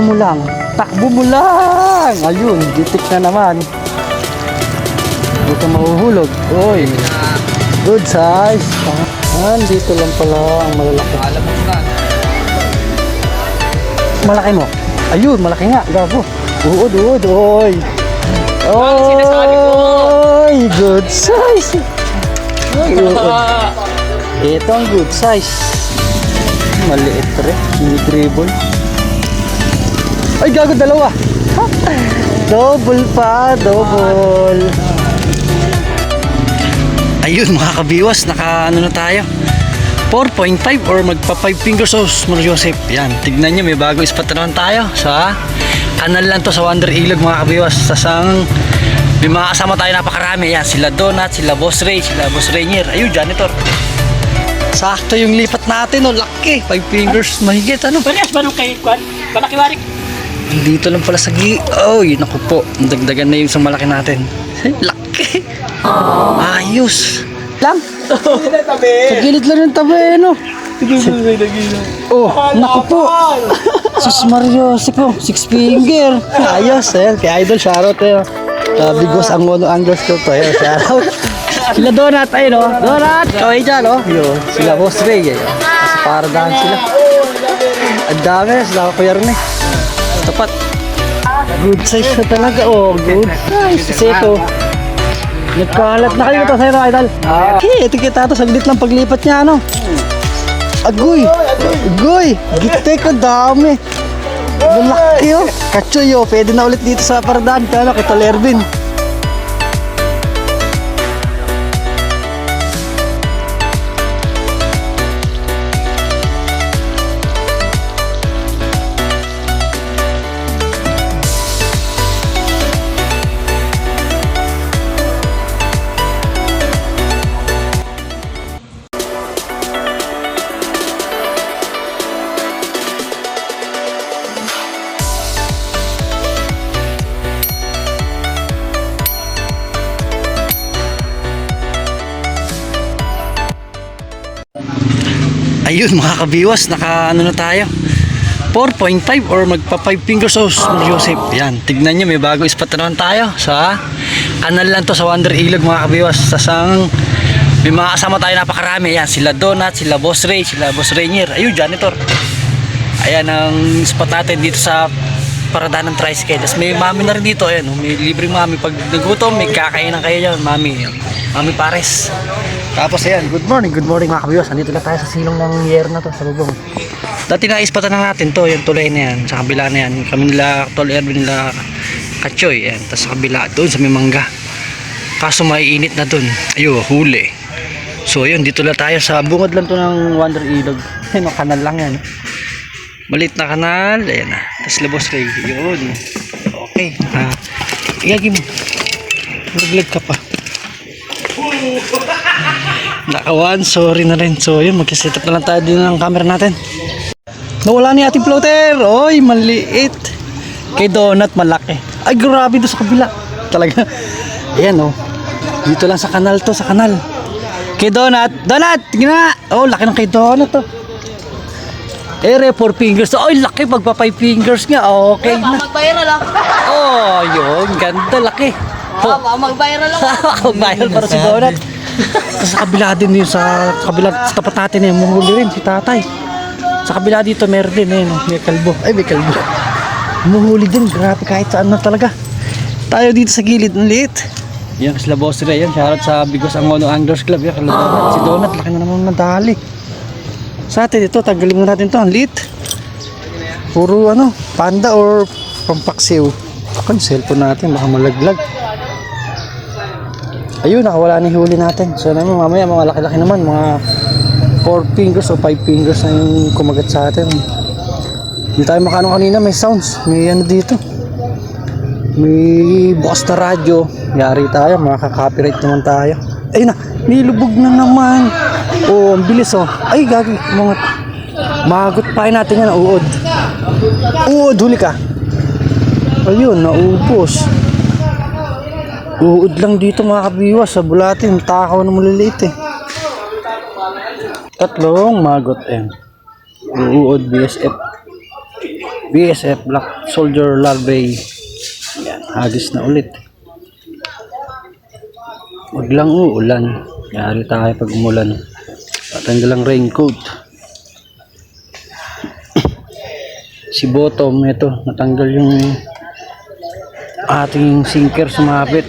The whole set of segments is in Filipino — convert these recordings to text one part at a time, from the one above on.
mo lang. Takbo mo lang. Ayun, bitik na naman. Huwag ka mahuhulog. Oy. Good size. Dito lang pala ang malalaki. Malaki mo. Ayun, malaki nga. Gago. Uod. Oy. Oy, good size. Ito ang good size. Maliit rin. Dribble. Ay, gago, dalawa. Double pa, double. Ayun mga kabiwas, naka ano na tayo, 4.5 or magpa 5 fingers of Small Joseph. Yan, tignan nyo, may bago spot na naman tayo sa kanal lang to sa Wonder Ilog mga kabiwas. Sasang may mga kasama tayo napakarami. Yan, sila Donut, sila Boss Ray, sila Boss Rainier. Ayun, janitor. Sakto yung lipat natin, oh, laki. 5 fingers, mahigit, ano? Parehas ba nung kay Kwan? Malaki-warik? Dito lang pala sa Oy, naku po, dagdagan na yung sa malaki natin. Laki. Ayos. Lang. Sa gilid lang yung tabi, no? Oh, naku po. Sus Mario, po, 6 finger. Ayos, eh. Kay Idol, shoutout, eh. Bigos ang mono anglers ko to, eh. Shoutout. Sila Donut, ayun, no? Donut, kaway dyan, no? Yun, sila Boss Ray, eh. Para dahan sila. Ang dami, sila Kuya Ron, eh. Tapat. Good size na talaga, oh. Good size. Kasi ito, nagkalat na kayo ito sa'yo, Idol. Ito kita ito, saglit lang paglipat niya, ano? Agoy! Agoy! Gitek ko, dami. Malaki, oh. Kachoy, oh. Pwede na ulit dito sa paradaan. Kaya, kay Tol Ervin. Ayun mga kabiwas, naka ano na tayo, 4.5 or magpa 5 fingers of Small Joseph. Yan, tignan nyo, may bago spot na naman tayo sa kanal lang to sa Wonder Ilog mga kabiwas. Sasang may mga kasama tayo napakarami. Yan, sila Donut, sila Boss Ray, sila Boss Rainier. Ayun, janitor. Ayan ang spot natin dito sa paradaan ng tricycle. Tapos may mami na rin dito. Ayan, may libreng mami. Pag nagutom, may kakainan kayo dyan, mami. Mami Pares. Tapos ayan, good morning mga kabiwas. Andito na tayo sa silong ng Yer na to, sa bubong. Dati na-ispatan na natin to, yung tulay na yan, sa kabila na yan. Kami nila, Tol Erwin nila, Kachoy, ayan. Tapos sa kabila, doon sa may mangga. Kaso maiinit na doon. Ayun, huli. So ayun, dito na tayo sa bungad lang to ng Wonder Ilog. Ayun, kanal lang yan. Maliit na kanal, ayan na. Tapos labos kayo, yun. Okay. Igagi mo. Naglag ka pa. Nakawan, sorry na rin. So yun, mag-set up na lang tayo din ng camera natin. Nawala ni ating floater. Oy, maliit. Kay Donut, malaki. Ay, grabe doon sa kabila. Talaga. Ayan, oh. Dito lang sa kanal to, sa kanal. Kay Donut. Donut, tingnan nga. Oh, laki ng kay Donut, oh. Ere, 4 fingers. Oy, laki. Pagpa 5 fingers nga. Okay na. Mag-viral lang. Oh, yun. Ganda, laki. Mag-viral lang. Mag-viral para si Donut. Sa kabila din yun, sa kabila, sa tapat natin eh, muhuli rin si tatay. Sa kabila dito meron din eh, may kalbo. Ay, may kalbo. Muhuli din, grabe kahit saan na talaga. Tayo dito sa gilid, ang liit. Yan, sila Boss Ray, yan. Shoutout sa Bigos Angono Anglers Club. Yan, si Donut, laki na naman nadali. Sa atin ito, tanggalin mo natin to, ang liit. Puro ano, panda or pampaksiw. Ako yung cellphone natin, baka malaglag. Ayun, nakawala na yung huli natin. So naman mamaya mga laki-laki naman, mga 4 fingers o 5 fingers na yung kumagat sa atin. Hindi tayo makano kanina, may sounds. May ano dito, may bukas na radyo. Yari tayo, makaka-copyright naman tayo. Ayun na, nilubog na naman. Oh, ang bilis oh. Ay, gagi, mga magot pain natin yan, uod. Uod, huli ka. Ayun, naubos. Uod lang dito mga kabiwas sa bulate, takaw na maliliit eh. Tatlong magot eh. Uod BSF. BSF Black Soldier Larvae. Yan, hagis na ulit. Wag lang uulan. Yari tayo pag umulan. Patanggal ang raincoat. Si Bottom, ito, natanggal yung ating sinker sumabit.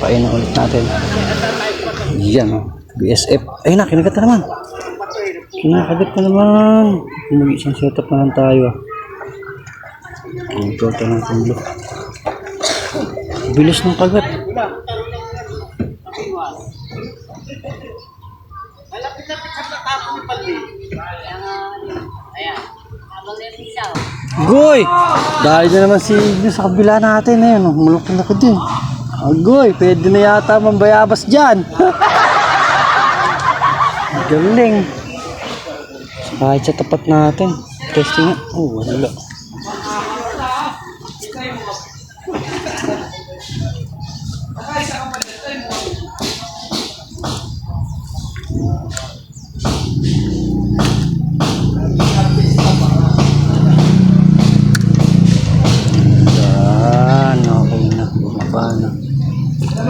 Pain ulit natin. Yan, BSF. Ay na, kinagat na naman. Kinakagat na naman. Mag-isang setup na lang tayo. Ito ng tulo. Bilis ng kagat. Goy! Dahil na naman si Igno sa kabila natin. Ayan, mulukon ako din. Goy, pwede na yata mambayabas dyan. Galing. Kahit sa tapat natin. Testing nga. Oh, wala.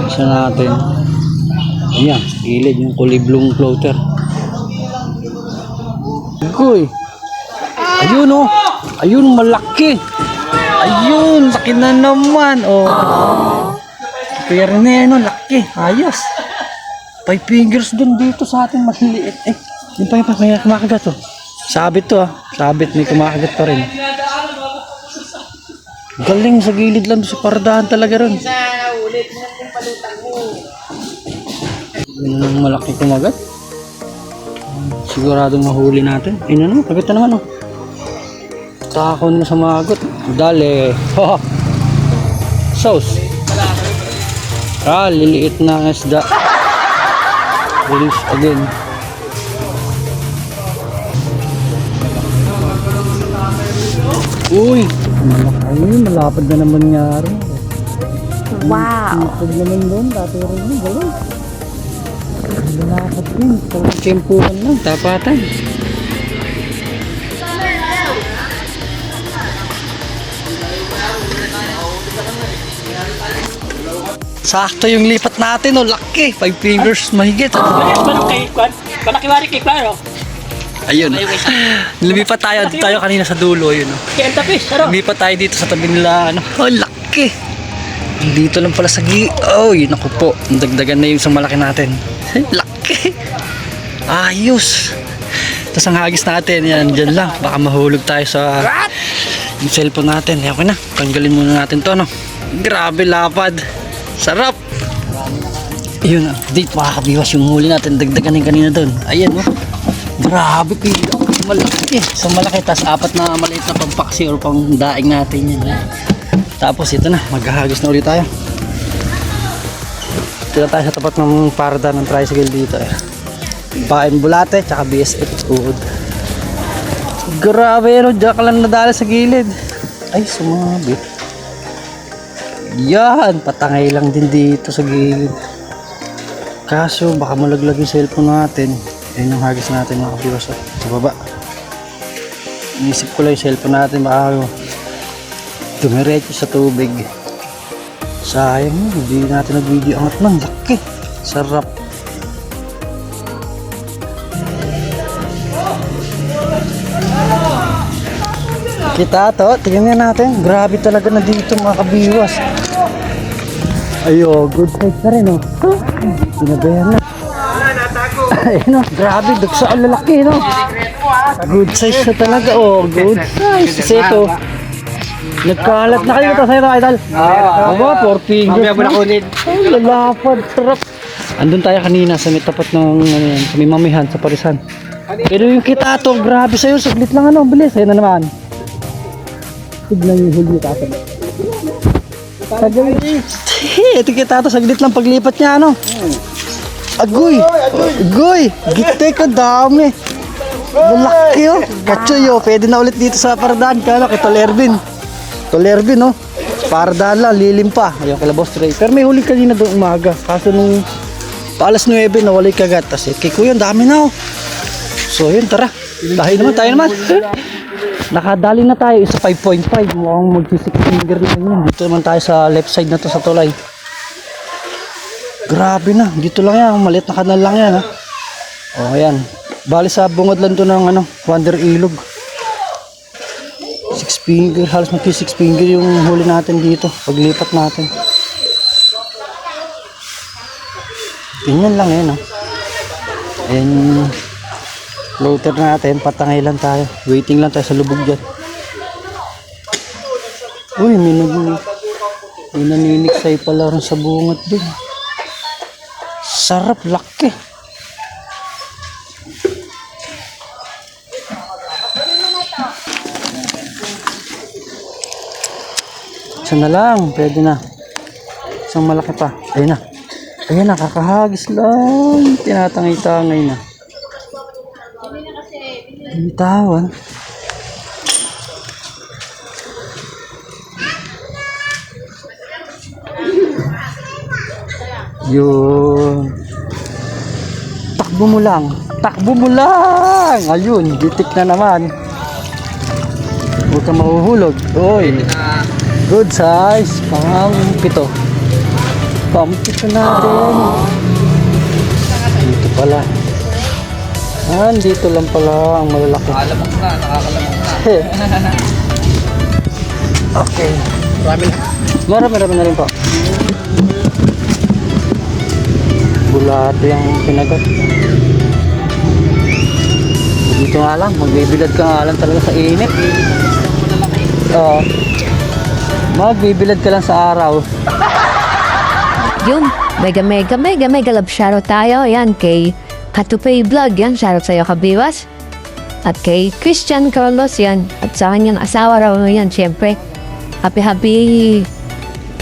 Isa natin. Ayan, gilid yung kuliblong floater. Goy. Ayun oh. Ayun, malaki. Ayun, laki na naman. Oh. Pero na yan, oh, laki. Ayos. 5 fingers dun dito sa ating maliliit. Eh, yun pa may kumakagat oh. Sabit to ah. Sabit, may kumakagat pa rin. Galing sa gilid lang sa pardahan talaga ron. Yung malaki kumagat. Siguradong mahuli natin. Ayun na, kagat na naman oh. Takon na sa magot. Dali. Sauce. Ah, liliit na isda. Release again. Uy! Ayun, malapad na naman nga rin. Wow! Malapad naman doon. Dati rin yun. Galing. Malapad rin. Parang tiyempuhan lang. Tapatan. Sakto yung lipat natin, oh, laki. 5 fingers mahigit. Manok kay Kwan. Palakiwari kay Kwan, oh. Ayun. Lumipat tayo kanina sa dulo, yun. Oh. Kaya ang tapis, ano? Lumipat tayo dito sa tabi nila, ano. Oh, laki. Dito lang pala sa oh, yun ako po. Dagdagan na yung isang malaki natin. Laki. Ayos. Tapos ang hagis natin, yan, dyan lang. Baka mahulog tayo sa yung cellphone natin. Okay na, tanggalin muna natin to, no. Grabe lapad. Sarap. Yun, date makakabiwas yung huli natin. Dagdagan yung kanina doon. Ayan, no. Grabe, malaki. So malaki, tas 4 na maliit na pampaksi or pang daing natin yan. Tapos ito na, maghahagis na ulit tayo. Ito na tayo sa tapat ng parda ng tricycle dito. Pain bulate, tsaka BSF food. Grabe, no. Diyan ka lang nadala sa gilid. Ay, sumabit. Yan, patangay lang din dito sa gilid. Kaso baka malaglag yung cellphone natin. Ayun yung hagis natin mga kabiwas sa baba. Inisip ko lang yung cellphone natin baka dumiretso sa tubig. Sayang, hindi natin nag-video angat man. Laki, sarap. Kita to, tingnan natin. Grabe talaga na dito mga kabiwas. Ayo, good size na rin oh. Sinabayan na. Ayun oh, grabe, dugsa ang lalaki no. Good size na talaga oh, good size. Kasi ito, nagkalat na kayo ito sa'yo idol. Aba, 4 fingers na. Ay, lalapad, sarap. Andun tayo kanina sa may tapat ng ano yan, sa may mamihan, sa parisan. Pero yung kita to, grabe sa'yo, saglit lang ano, bilis. Ayun na naman. Tignan yung huli tatay. Saglit. Ito kita to, saglit lang paglipat niya ano. Agoy! Agoy! Gite ka dami! Malaki oh! Gatsoy oh! Pwede na ulit dito sa pardahan ka no? Kay Tolervin. Tolervin oh! Pardahan lang, lilim pa. Ayun kay Boss Ray. Pero may huli kanina doon umaga. Kaso nung paalas 9 nawala yung kagat. Kasi kay Kuya, dami na oh! So yun, tara! Tayo naman, tayo naman! Nakadali na tayo isa 5.5. Mukhang mag-6 finger lang yun. Dito naman tayo sa left side na to sa tulay. Grabe na. Dito lang yan. Maliit na kanal lang yan ha. O ayan. Bali sa bungod lang to ng Wonder Ilog. 6 finger. Halos mag-6 finger yung huli natin dito. Paglipat natin. Ganyan lang yan ha. Ayan. Floater natin, patangay lang tayo. Waiting lang tayo sa lubog dyan. Uy, may naniniksay pala rin sa bungat din. Sarap, laki. Isa na lang, pwede na. Isang malaki pa. Ayun na. Ayun na, kakahagis lang. Tinatangay-tangay na. Bitawan. Yun. Takbo mo lang. Takbo mo lang. Ayun, bitik na naman. Huwag kang mahuhulog. Uy. Good size. Pang-pito. Pang-pito natin. Dito pala. Dito lang pala ang malalaki. Nakalamok na, nakakalamok na. Okay. Marami na. Marami na rin po. Bulate yung pinagat. Dito nga lang, magbibilad ka nga lang talaga sa init. Oo. Magbibilad ka lang sa araw. Yun, mega love shoutout tayo. Yan, kay Katupay Vlog, yan, shoutout sa'yo kabiwas. At kay Christian Carlos, yan. At sa kanyang asawa raw, yan, syempre. Happy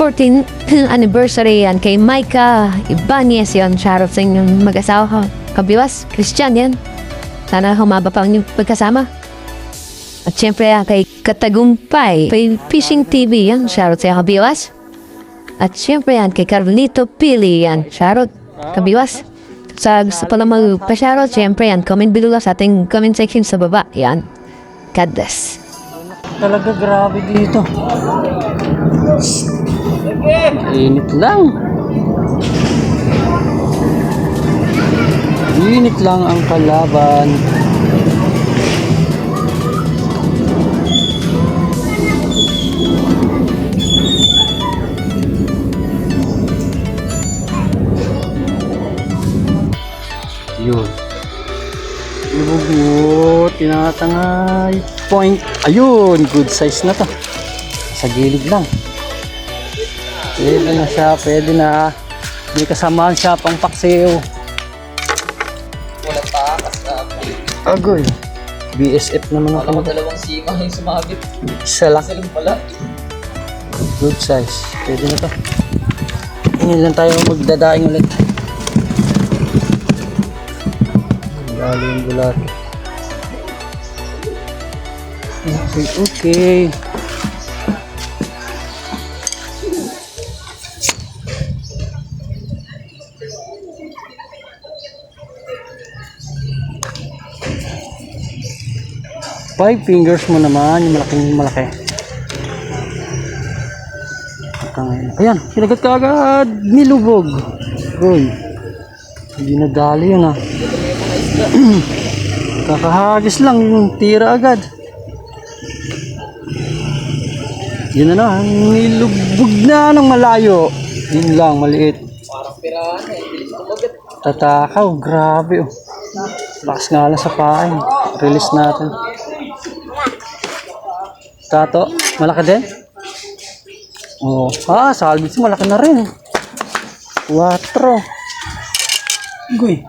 14th anniversary, yan. Kay Micah Ibanez, yan, shoutout sa inyong mag-asawa kabiwas. Christian, yan. Sana humaba pa ang inyong pagkasama. At syempre, yan, kay Katagumpay, kay Fishing TV, yan, shoutout sa'yo kabiwas. At syempre, yan, kay Carlito Pili, yan, shoutout kabiwas. Sa gusto pala magpa-shoutout, syempre yan, comment below lang sa ating comment section sa baba. Yan. God bless. Talaga grabe dito. Init lang. Init lang ang kalaban. Yun. Lubog, tinatangay. Point. Ayun, good size na to. Sa gilid lang. Pwede na siya, pwede na. May kasamaan siya pang paksiw. Walang takas na. Agoy. BSF naman Alam mo, ako. dalawang sima yung sumabit. Isa lang. Isa lang pala. Good size. Pwede na to. Ngayon lang tayo magdadaing ulit. Lalo yung bulat. Okay. Five fingers mo naman, yung malaki. Ayan, kinagat ka agad. Nilubog. Uy. Hindi nadali yun ah. Kakahagis lang, tira agad. Yun na, nilubog na ng malayo. Yun lang, maliit. Parang pirahan eh. Bilis kumagat. Tatakaw, grabe oh. Lakas nga lang sa pain. Release natin. Tato, malaki din? Oh, salvage malaki na rin. 4. Guy,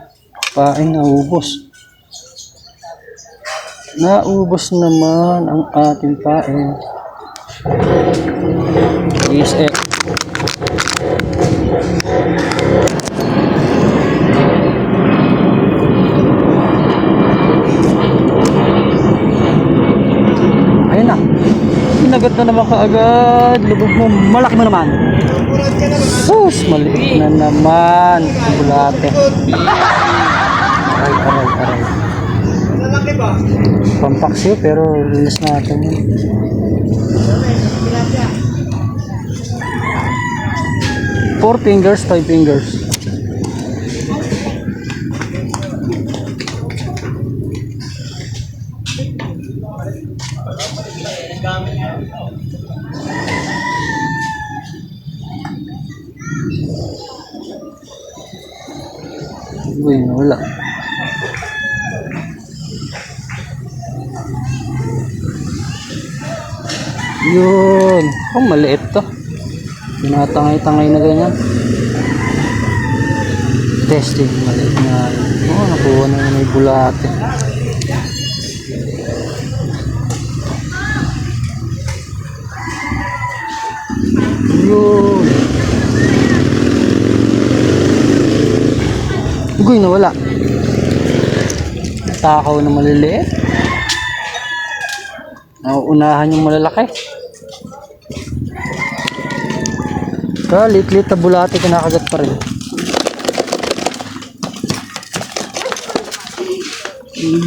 pain naubos. Naubos naman ang ating pain. BSF. Ayun na. Sinagot na naman kaagad. Lubog mo. Malaki mo naman. Sus, maliit na naman. Bulate. Aray. Pampaksiw pero release natin yun. Four fingers, 5 fingers. Uy, wala. Yun. Oh, maliit to. Tinatangay-tangay na ganyan. Testing. Maliit na. Oh, nakuha na may bulate. Yun. Ugoy, nawala. Takaw na maliliit. Nauunahan yung malalaki. Kaya lit-lit na bulate kinakagat pa rin.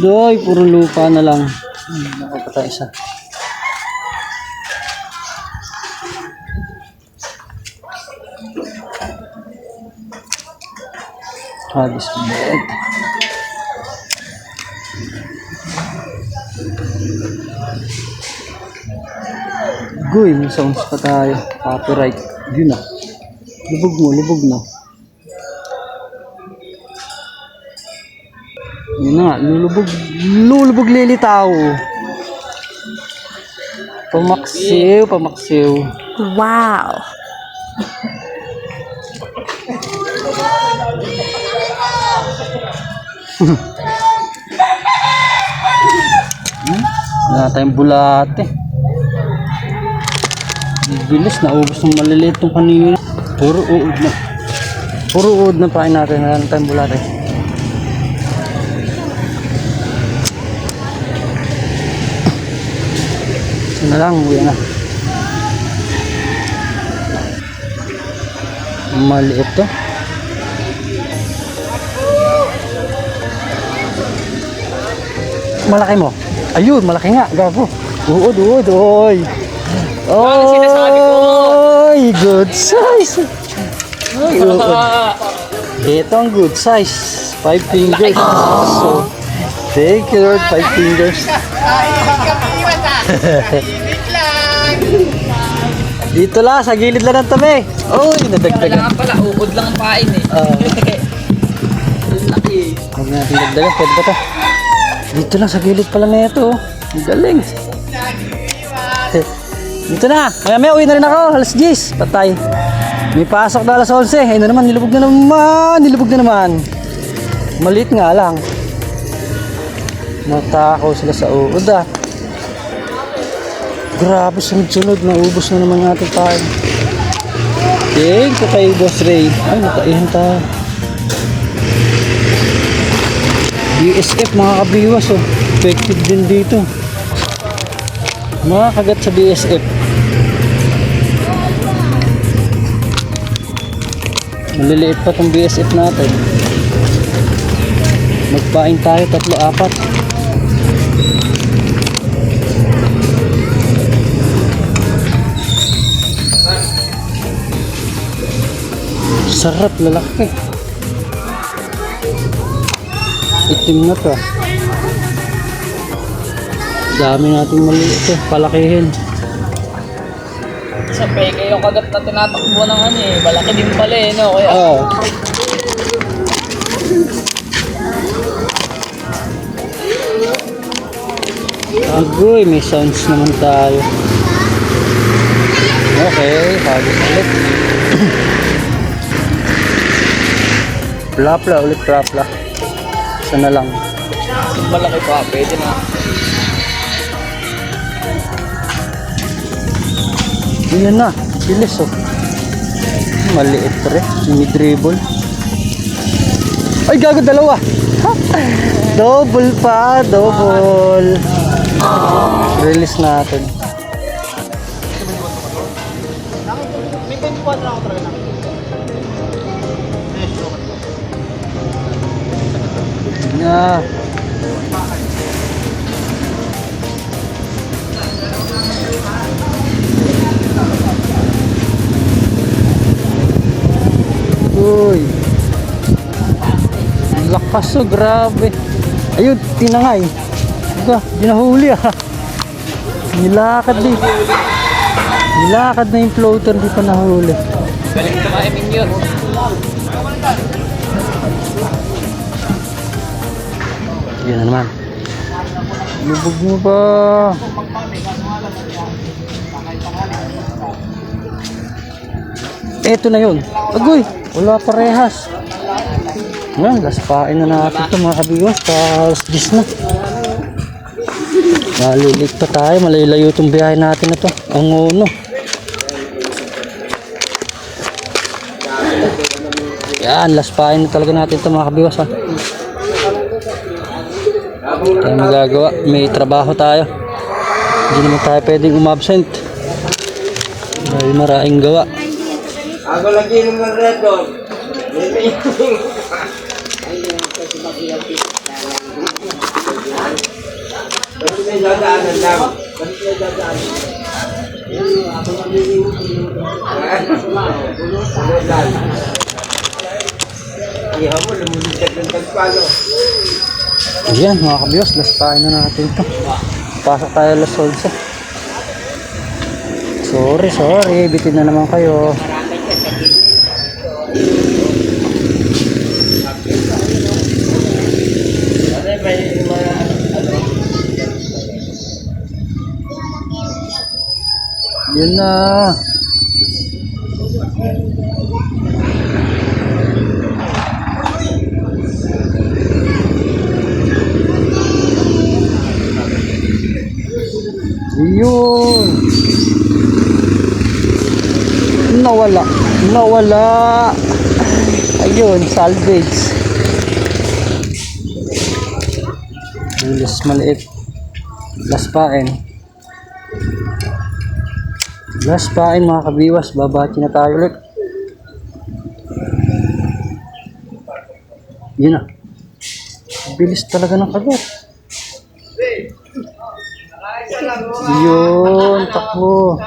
Doy, puro lupa na lang. Nakapata isa. Habis bed. Guy, may sounds pa tayo. Copyright. Yun na. Lubog mo, lubog mo. Yun na nga, lulubog lilitaw. Pamaksiw, pamaksiw. Wow! Wala tayong bulate. Bilis, naubos ng maliliit ng kanina. Puro uod na. Puro uod na pain natin. Wala tayong bulate. Ito na lang, uwi na. Maliit to. Malaki mo. Ayun, malaki nga. Gago. Uod, uod, oy. Ano sinasabi ko? Oy, good size. Oy, uod. Ito ang good size. 5 fingers. So, thank you Lord, 5 fingers. Dito lang, sa gilid lang ng tabi. Oy, Wala nadagdagan. nga pala, uod lang ang pain eh. Laki. Huwag natin dagdagan, pwede ba ito? Dito lang, sa gilid pala na ito. Ang galing. Dito na, maya uwi na rin ako, alas 10, patay. May pasok na alas 11, ayun na naman, nilubog na naman, nilubog na naman. Maliit nga lang. Natakaw sila sa uod ah. Grabe, sunod-sunod, naubos na naman natin tayo. Thank you kay Boss Ray. Ay, nakaihan tayo. BSF mga kabiwas oh. Effective din dito. Mga kagat sa BSF. Maliliit pa tong BSF natin. Magpain tayo 3-4. Sarap, lalaki. Itim na to. Dami natin maliit eh, palakihin. Sa peke yung kagat na tinatakbo ng ano eh. Malaki din pala eh, no? Kaya, Oh. Agoy, may sounds naman tayo. Okay, habis ulit. Plapla ulit, plapla. Isa na lang. malaki pa, pwede na. Ayan na, bilis oh. Maliit pre, dribble. Ay gago, dalawa. Double pa, double. Release natin. Na. Lakas oh, grabe. Ayun, tinangay. Ika, di nahuli ah. Nilakad din. Nilakad na yung floater, di pa nahuli. Galing tumaimin yun. Yan na naman. Lubog mo ba? Eto na yun. Agoy, wala parehas. Yan, laspain na natin ito mga kabiwas. Tapos 10 na. Malilit pa tayo. Malalayo itong biyahe natin na ito. Ang uno. Yan, laspain na talaga natin ito mga kabiwas ha. Tayo magagawa. May trabaho tayo. Hindi naman tayo pwedeng umabsent. Dahil maraming gawa. Ako lagi ng red dog. Basta may dadaanan lang. Basta may dadaanan. Iha mo, lumulikat ng tagpalo. Ayan mga kabiyos, laspain na natin ito. Pasok tayo alas 11. Sorry, bitin na naman kayo. Yun na. Yun. Nawala. Ayun, salvage. Bilis maliit. Laspain mga kabiwas. Babati na tayo ulit. Yun na. Bilis talaga ng kagat. Yun, takbo.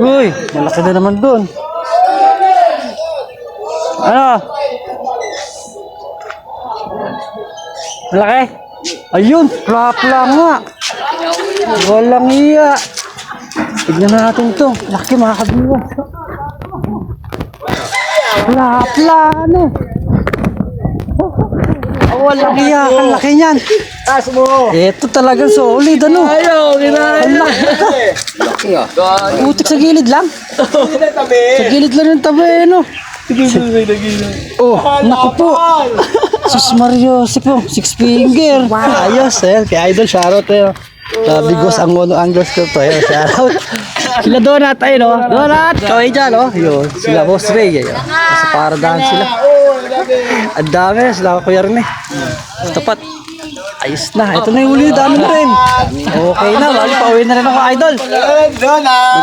Uy, malaki na naman doon. Ano? Malaki? Ayun, plapla nga. Walang iya. Tignan natin to. Laki mga kabiwas. Plapla ano? Walang iya. Ang laki niyan. Tas mo! Ito talagang solid ano? Ayaw, Ang laki. Utik sa gilid lang. Hindi na tabi! Sa gilid lang yung tabi ano? Oh, naku po. Sus Mario, po, 6 finger. Ayos eh. Kay Idol, shoutout eh. Bigos ang mono anglers ko to. Shoutout. Sila Donat ay no? Donat! Kaway dyan no? Yun. Sila Boss Ray. Yun. Sa paradahan sila. Ang dami. Sila Kuya Rene. Tapat. Ayos na. Ito na yung huli. Dami na rin. Okay na. Bali pa uwi na rin ako Idol.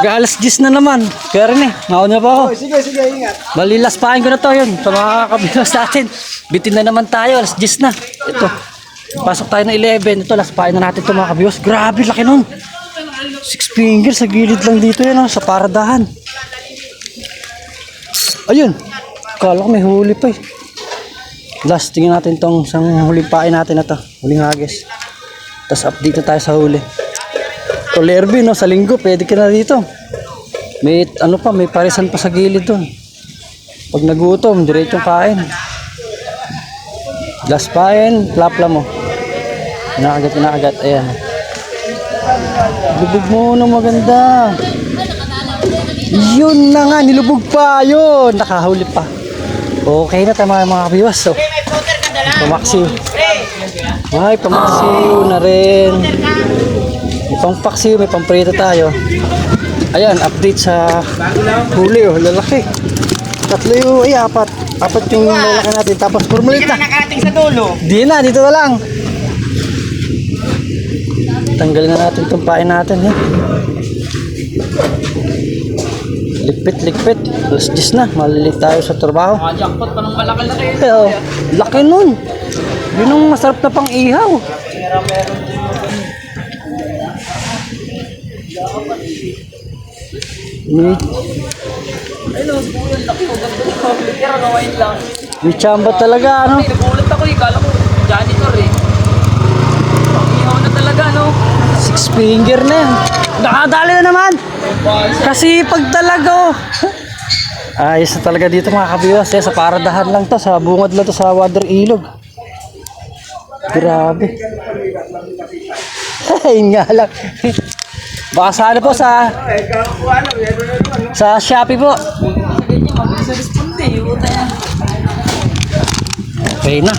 Mag-alas 10 na naman. Kuya Rene. Mauna pa ako. Sige, ingat. Bali, laspain ko na to yun. Sa mga kabiwas natin. Bitin na naman tayo. Alas 10 na. Ito. Pasok tayo na 11. Ito, laspain na natin ito mga kabiwas. Grabe, laki nun. 6 fingers sa gilid lang dito yan. Sa paradahan. Ayun. Kala ko may huli pa eh. Last, tingnan natin tong isang huling pain natin na to. Huling hagis. Tapos update na tayo sa huli. Ito, Lerby, no? Sa linggo, pwede ka na dito. May ano pa, may parisan pa sa gilid doon. Pag nagutom, diretsong kain. Last pain, plapla mo. Pinakagat. Ayan. Lubog mo na maganda. Yun na nga, nilubog pa. Yun, nakahuli pa. Okay na tayo mga kabiwas. So, pamaksiw. Ay, pamaksiw na rin. May pampaksiw, may pamprito tayo. Ayan, update sa huli. Oh, lalaki. Tatlo yung, ay, apat. Apat yung lalaki natin. Tapos, formulit na. Nakarating sa dulo. Di na, dito na lang. Tanggalin na natin itong pain natin. Likpit. Alas 10 na. Malilit tayo sa trabaho. Jackpot pa ng malaki-laki. Pero, laki nun. Yun ang masarap na pang ihaw. Ayun, oh, buyan, laki mo. Ganda na. Pero ngayon lang. May chamba talaga, ano? Ay, nagulat ako eh. Kala ko, janitor eh. Ihaw na talaga, no? Six finger na yan. Nakadali na naman. Kasi pag talaga, oh. Ayos na talaga dito mga kabiwas. Sa paradahan lang to. Sa bungad lang to sa Water Ilog. Grabe. Ayun nga lang. Baka sana po sa Shopee po. Sa ganyan, mabilis na responde. Iuta yan. Okay na.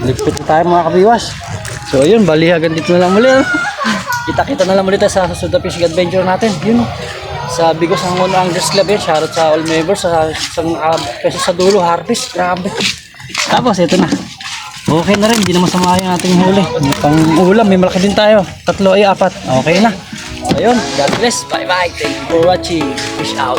Lipit na tayo mga kabiwas. So ayun, balihagan dito na lang muli. Kita-kita na lang muli tayo sa susunod na fishing adventure natin. Yun. Sa Bigos ang Mono Anglers Club yun. Shoutout sa all members. Sa peso sa dulo, harvest. Grabe. Tapos ito na. Okay na rin. Hindi na masama yung ating huli. May pang ulam. May malaki din tayo. 3 ay 4. Okay na. Ayun. God bless. Bye bye. Thank you for watching. Fish out.